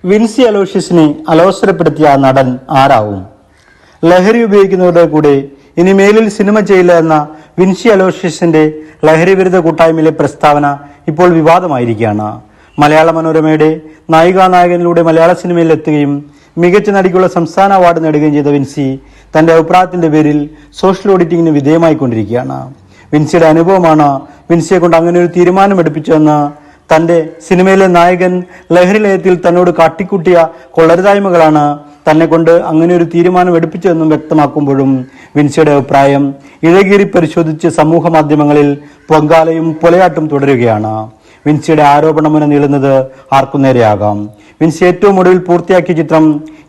വിൻസി അലോഷ്യസിനെ അലോസരപ്പെടുത്തിയ നടൻ ആരാവും? ലഹരി ഉപയോഗിക്കുന്നവരുടെ കൂടെ ഇനി മേലിൽ സിനിമ ചെയ്യില്ല എന്ന വിൻസി അലോഷ്യസിന്റെ ലഹരി വിരുദ്ധ കൂട്ടായ്മയിലെ പ്രസ്താവന ഇപ്പോൾ വിവാദമായിരിക്കുകയാണ്. മലയാള മനോരമയുടെ നായികാനായകനിലൂടെ മലയാള സിനിമയിൽ എത്തുകയും മികച്ച നടിക്കുള്ള സംസ്ഥാന അവാർഡ് നേടുകയും ചെയ്ത വിൻസി തന്റെ അഭിപ്രായത്തിന്റെ പേരിൽ സോഷ്യൽ ഓഡിറ്റിംഗിന് വിധേയമായിക്കൊണ്ടിരിക്കുകയാണ്. വിൻസിയുടെ അനുഭവമാണ് വിൻസിയെ കൊണ്ട് അങ്ങനെ ഒരു തീരുമാനം എടുപ്പിച്ചതെന്ന് തന്റെ സിനിമയിലെ നായകൻ ലഹരി ലയത്തിൽ തന്നോട് കാട്ടിക്കൂട്ടിയ കൊള്ളരുതായ്മകളാണ് തന്നെ കൊണ്ട് അങ്ങനെ ഒരു തീരുമാനം എടുപ്പിച്ചതെന്നും വ്യക്തമാക്കുമ്പോഴും വിൻസിയുടെ അഭിപ്രായം ഇഴകീറി പരിശോധിച്ച് സമൂഹ മാധ്യമങ്ങളിൽ പൊങ്കാലയും പൊലയാട്ടും തുടരുകയാണ്. വിൻസിയുടെ ആരോപണമുന നീളുന്നത് ആർക്കും നേരെയാകാം. വിൻസി ഏറ്റവും ഒടുവിൽ പൂർത്തിയാക്കിയ ചിത്രം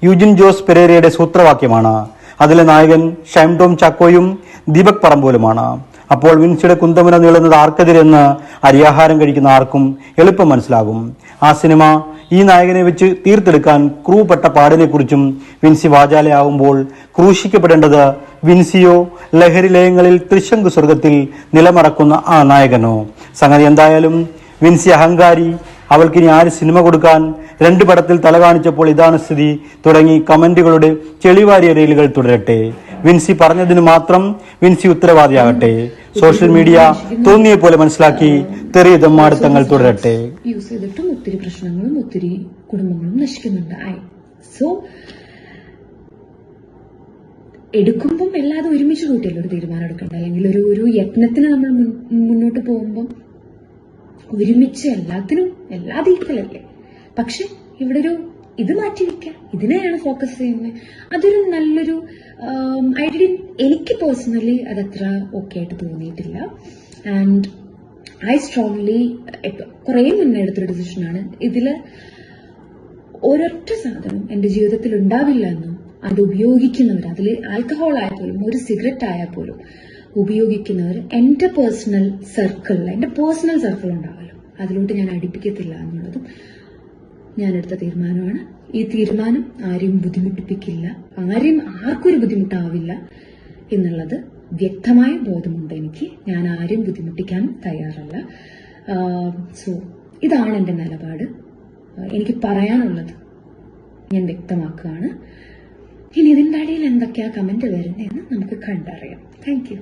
യുജിൻ ജോസ് പെരേരയുടെ സൂത്രവാക്യമാണ്. അതിലെ നായകൻ ഷൈം ടോം ചാക്കോയും ദീപക് പറമ്പോലുമാണ്. അപ്പോൾ വിൻസിയുടെ കുന്തമുന നീളുന്നത് ആർക്കെതിരെന്ന് അരിയാഹാരം കഴിക്കുന്ന ആർക്കും എളുപ്പം മനസ്സിലാകും. ആ സിനിമ ഈ നായകനെ വെച്ച് തീർത്തെടുക്കാൻ ക്രൂ പെട്ട പാടിനെ കുറിച്ചും വിൻസി വാചാലയാവുമ്പോൾ ക്രൂശിക്കപ്പെടേണ്ടത് വിൻസിയോ ലഹരി ലയങ്ങളിൽ തൃശങ്കു സ്വർഗത്തിൽ നിലമറക്കുന്ന ആ നായകനോ? സംഗതി എന്തായാലും വിൻസി അഹങ്കാരി, അവൾക്കിനി ആര് സിനിമ കൊടുക്കാൻ, 2 പടത്തിൽ തല കാണിച്ചപ്പോൾ ഇതാണ് സ്ഥിതി തുടങ്ങി കമന്റുകളുടെ ചെളിവാരിയ റീലുകൾ തുടരട്ടെ. വിൻസി പറഞ്ഞതിന് മാത്രം വിൻസി ഉത്തരവാദിയാകട്ടെ. സോഷ്യൽ മീഡിയ തോന്നിയ പോലെ മനസ്സിലാക്കി തെറിയ തെമ്മാടിത്തങ്ങൾ തുടരട്ടെ. യൂസ് ചെയ്തിട്ടും ഒത്തിരി പ്രശ്നങ്ങളും ഒത്തിരി കുടുംബങ്ങളും നശിക്കുന്നുണ്ട്. സോ എടുക്കുമ്പം എല്ലാതും ഒരുമിച്ച് കൂട്ടിയല്ലോ ഒരു തീരുമാനം എടുക്കേണ്ട, അല്ലെങ്കിൽ ഒരു യത്നത്തിന് നമ്മൾ മുന്നോട്ട് പോകുമ്പം ഒരുമിച്ച് എല്ലാ ഈക്വലല്ലേ. പക്ഷെ ഇവിടെ ഇത് മാറ്റി വെക്കാം, ഇതിനെയാണ് ഫോക്കസ് ചെയ്യുന്നത്. അതൊരു നല്ലൊരു എനിക്ക് പേഴ്സണലി അതത്ര ഓക്കെ ആയിട്ട് തോന്നിയിട്ടില്ല. ആൻഡ് ഐ സ്ട്രോങ്ലി കുറെ മുന്നേ എടുത്തൊരു ഡിസിഷനാണ്. ഇതില് ഒരൊറ്റ സാധനം എന്റെ ജീവിതത്തിൽ ഉണ്ടാവില്ല എന്നും അത് ഉപയോഗിക്കുന്നവർ, അതിൽ ആൽക്കഹോൾ ആയാൽ പോലും ഒരു സിഗരറ്റ് ആയാൽ പോലും ഉപയോഗിക്കുന്നവർ എന്റെ പേഴ്സണൽ സർക്കിൾ ഉണ്ടാവല്ലോ, അതിലോട്ട് ഞാൻ അടുപ്പിക്കത്തില്ല എന്നുള്ളതും ഞാനെടുത്ത തീരുമാനമാണ്. ഈ തീരുമാനം ആരെയും ബുദ്ധിമുട്ടിപ്പിക്കില്ല, ആർക്കും ഒരു ബുദ്ധിമുട്ടാവില്ല എന്നുള്ളത് വ്യക്തമായ ബോധമുണ്ട് എനിക്ക്. ഞാൻ ആരെയും ബുദ്ധിമുട്ടിക്കാൻ തയ്യാറല്ല. സോ ഇതാണ് എൻ്റെ നിലപാട്. എനിക്ക് പറയാനുള്ളത് ഞാൻ വ്യക്തമാക്കുകയാണ്. ഇനി ഇതിൻ്റെ ഇടയിൽ എന്തൊക്കെയാ കമന്റ് വരുന്നതെന്ന് നമുക്ക് കണ്ടറിയാം. Thank you.